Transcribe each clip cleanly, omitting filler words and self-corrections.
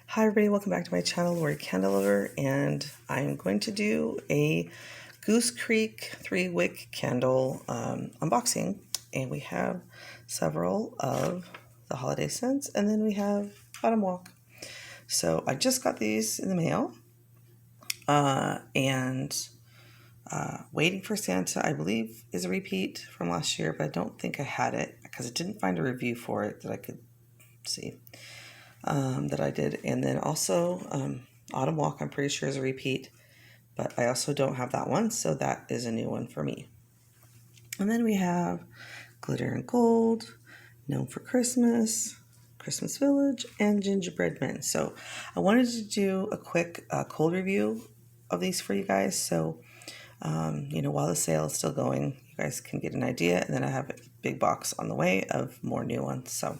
Hi everybody, welcome back to my channel, Laurie Candle Lover, and I'm going to do a Goose Creek 3-wick candle unboxing. And we have several of the holiday scents, and then we have Autumn Walk. So I just got these in the mail, and Waiting for Santa, I believe, is a repeat from last year, but I don't think I had it because I didn't find a review for it that I could see. That I did. And then also Autumn Walk, I'm pretty sure is a repeat, but I also don't have that one, so that is a new one for me. And then we have Glitter and Gold, Known for Christmas, Christmas Village, and Gingerbread Men. So I wanted to do a quick cold review of these for you guys. So, while the sale is still going, you guys can get an idea. And then I have a big box on the way of more new ones. So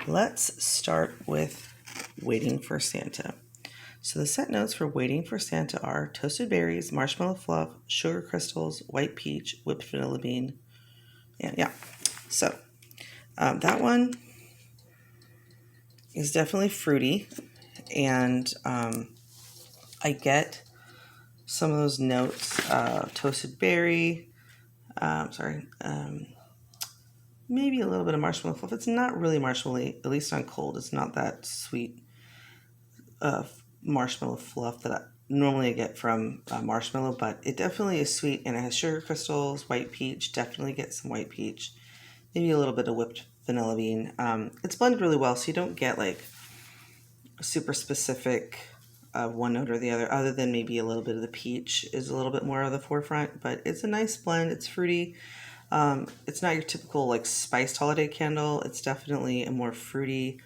let's start with Waiting for Santa. So the scent notes for Waiting for Santa are toasted berries, marshmallow fluff, sugar crystals, white peach, whipped vanilla bean. And so that one is definitely fruity, and I get some of those notes, toasted berry, maybe a little bit of marshmallow fluff. It's not really marshmallow, at least on cold. It's not that sweet marshmallow fluff that I normally get from marshmallow, but it definitely is sweet, and it has sugar crystals, white peach. Definitely get some white peach, maybe a little bit of whipped vanilla bean. It's blended really well, so you don't get like a super specific one note or the other than maybe a little bit of the peach is a little bit more of the forefront, but it's a nice blend. It's fruity. It's not your typical like spiced holiday candle. It's definitely a more fruity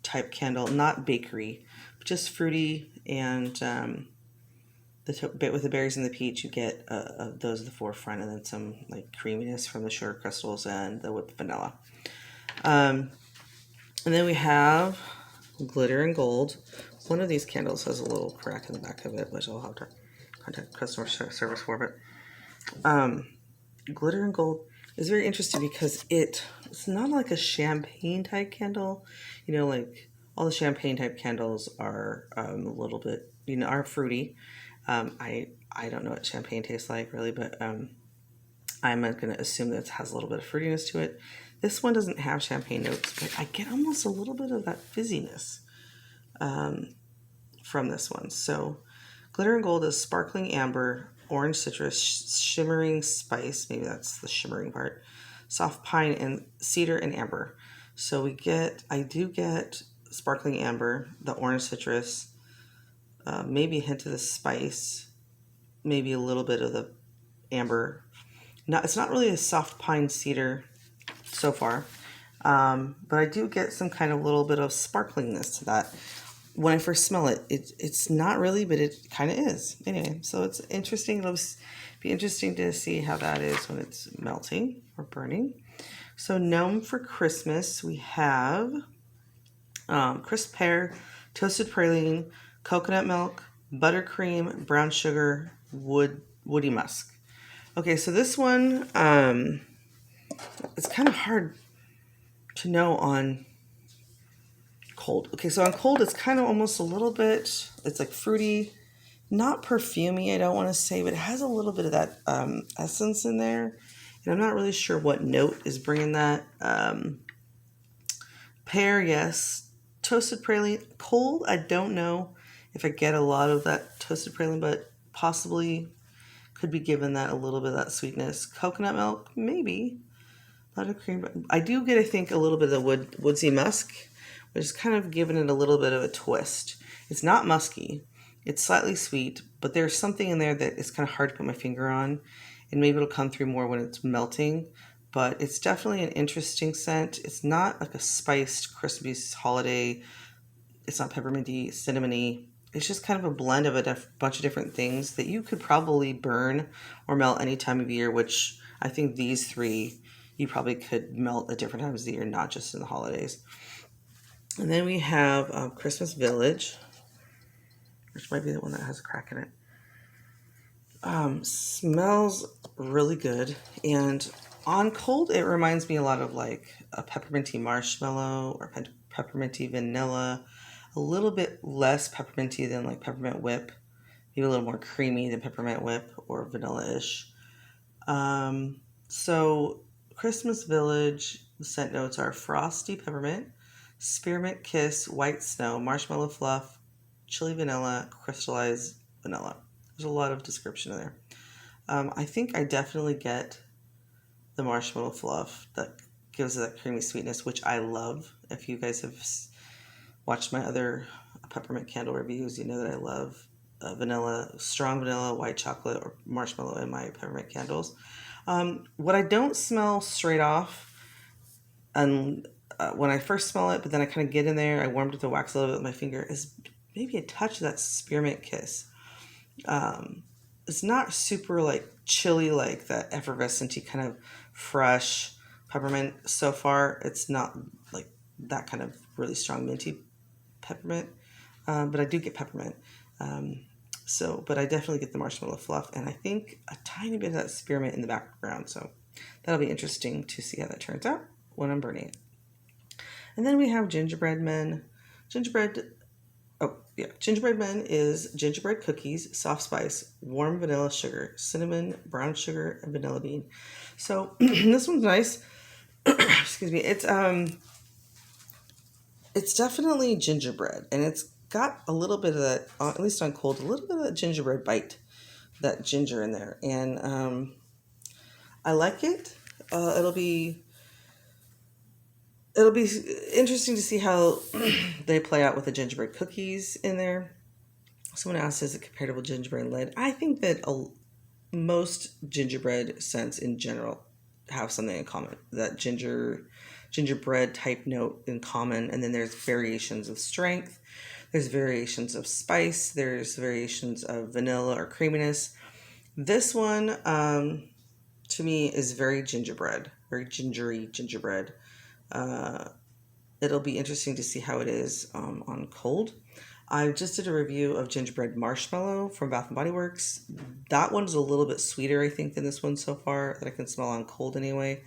type candle, not bakery, but just fruity. And bit with the berries and the peach, you get those at the forefront, and then some like creaminess from the sugar crystals and the whipped vanilla. And then we have Glitter and Gold. One of these candles has a little crack in the back of it, which I'll have to contact customer service for. But Glitter and Gold is very interesting because it's not like a champagne type candle. Like all the champagne type candles are a little bit, are fruity. I don't know what champagne tastes like really, but I'm going to assume that it has a little bit of fruitiness to it. This one doesn't have champagne notes, but I get almost a little bit of that fizziness from this one. So Glitter and Gold is sparkling amber, orange citrus, shimmering spice, maybe that's the shimmering part, soft pine, and cedar and amber. So I do get sparkling amber, the orange citrus, maybe a hint of the spice, maybe a little bit of the amber. It's not really a soft pine cedar so far, but I do get some kind of little bit of sparklingness to that. When I first smell it, it's not really, but it kind of is. Anyway, so it's interesting. It'll be interesting to see how that is when it's melting or burning. So Gnome for Christmas, we have crisp pear, toasted praline, coconut milk, buttercream, brown sugar, woody musk. Okay, so this one, it's kind of hard to know on cold. Okay, so on cold, it's kind of almost a little bit, it's like fruity, not perfumey, I don't want to say, but it has a little bit of that essence in there. And I'm not really sure what note is bringing that. Pear, yes. Toasted praline, cold, I don't know if I get a lot of that toasted praline, but possibly could be given that a little bit of that sweetness. Coconut milk, maybe. Buttercream, but I do get, I think, a little bit of the woodsy musk, which is kind of giving it a little bit of a twist. It's not musky. It's slightly sweet, but there's something in there that is kind of hard to put my finger on, and maybe it'll come through more when it's melting, but it's definitely an interesting scent. It's not like a spiced, crispy holiday. It's not pepperminty, cinnamony. It's just kind of a blend of a bunch of different things that you could probably burn or melt any time of year, which I think these three you probably could melt at different times of the year, not just in the holidays. And then we have Christmas Village, which might be the one that has a crack in it. Smells really good, and on cold it reminds me a lot of like a pepperminty marshmallow or pepperminty vanilla, a little bit less pepperminty than like peppermint whip, maybe a little more creamy than peppermint whip or vanilla-ish. So Christmas Village, the scent notes are frosty peppermint, spearmint kiss, white snow, marshmallow fluff, chili vanilla, crystallized vanilla. There's a lot of description in there. I think I definitely get the marshmallow fluff that gives it that creamy sweetness, which I love. If you guys have watched my other peppermint candle reviews, you know that I love vanilla, strong vanilla, white chocolate, or marshmallow in my peppermint candles. What I don't smell straight off, and when I first smell it, but then I kind of get in there, I warmed up the wax a little bit with my finger, is maybe a touch of that spearmint kiss. It's not super like chilly, like that effervescent kind of fresh peppermint so far. It's not like that kind of really strong minty peppermint, but I do get peppermint. But I definitely get the marshmallow fluff, and I think a tiny bit of that spearmint in the background. So that'll be interesting to see how that turns out when I'm burning it. And then we have Gingerbread Men. Gingerbread Men is gingerbread cookies, soft spice, warm vanilla sugar, cinnamon, brown sugar, and vanilla bean. So this one's nice. Excuse me. It's definitely gingerbread, and it's got a little bit of that, at least on cold, a little bit of that gingerbread bite, that ginger in there, and I like it. It'll be interesting to see how they play out with the gingerbread cookies in there. Someone asked, is it comparable to gingerbread lead? I think that most gingerbread scents in general have something in common. That gingerbread type note in common, and then there's variations of strength, there's variations of spice, there's variations of vanilla or creaminess. This one, to me, is very gingerbread, very gingery gingerbread. It'll be interesting to see how it is on cold. I just did a review of gingerbread marshmallow from Bath & Body Works. That one's a little bit sweeter, I think, than this one so far, that I can smell on cold anyway.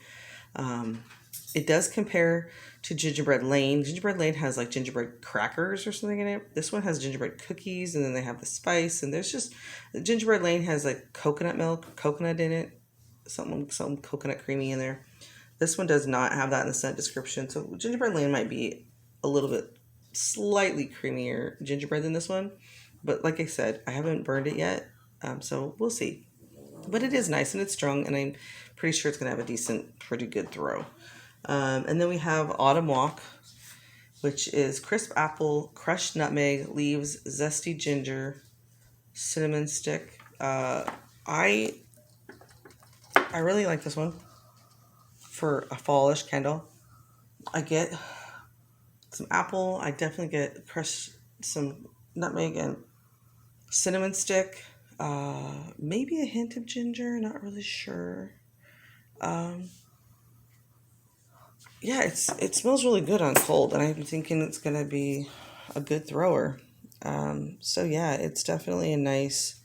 It does compare to Gingerbread Lane. Gingerbread Lane has like gingerbread crackers or something in it. This one has gingerbread cookies, and then they have the spice, and there's just, Gingerbread Lane has like coconut milk, coconut in it, some coconut creamy in there. This one does not have that in the scent description, so Gingerbread Lane might be a little bit slightly creamier gingerbread than this one, but like I said, I haven't burned it yet, so we'll see. But it is nice and it's strong, and I'm pretty sure it's going to have a decent, pretty good throw. And then we have Autumn Walk, which is crisp apple, crushed nutmeg, leaves, zesty ginger, cinnamon stick. I really like this one for a fallish candle. I get some apple. I definitely get crushed some nutmeg and cinnamon stick. Maybe a hint of ginger. Not really sure. Yeah, it smells really good on cold, and I'm thinking it's gonna be a good thrower. So yeah, it's definitely a nice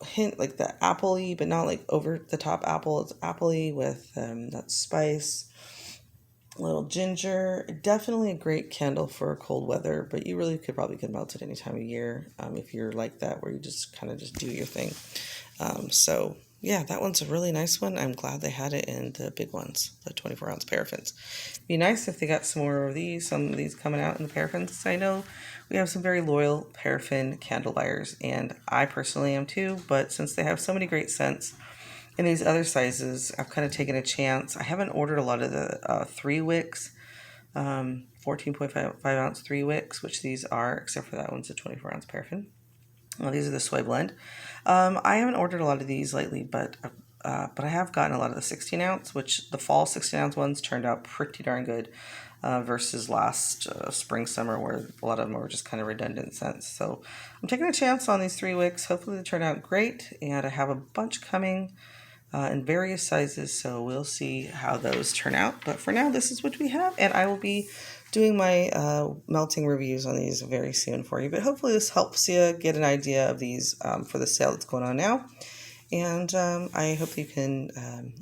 hint, like the apple-y, but not like over the top apple. It's apple-y with that spice, a little ginger. Definitely a great candle for cold weather, but you really could probably get melted any time of year if you're like that, where you just kind of just do your thing. So yeah, that one's a really nice one. I'm glad they had it in the big ones, the 24-ounce paraffins. It'd be nice if they got some more of these, some of these coming out in the paraffins. I know we have some very loyal paraffin candle buyers, and I personally am too, but since they have so many great scents in these other sizes, I've kind of taken a chance. I haven't ordered a lot of the 3 wicks, 14.5 ounce 3 wicks, which these are, except for that one's a 24-ounce paraffin. Well, these are the soy blend. I haven't ordered a lot of these lately, but I have gotten a lot of the 16-ounce, which the fall 16-ounce ones turned out pretty darn good versus last spring, summer, where a lot of them were just kind of redundant scents. So I'm taking a chance on these 3 wicks. Hopefully they turn out great, and I have a bunch coming in various sizes, so we'll see how those turn out. But for now, this is what we have, and I will be doing my melting reviews on these very soon for you. But hopefully this helps you get an idea of these for the sale that's going on now. And I hope you can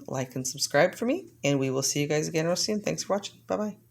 like and subscribe for me, and we will see you guys again real soon. Thanks for watching. Bye-bye.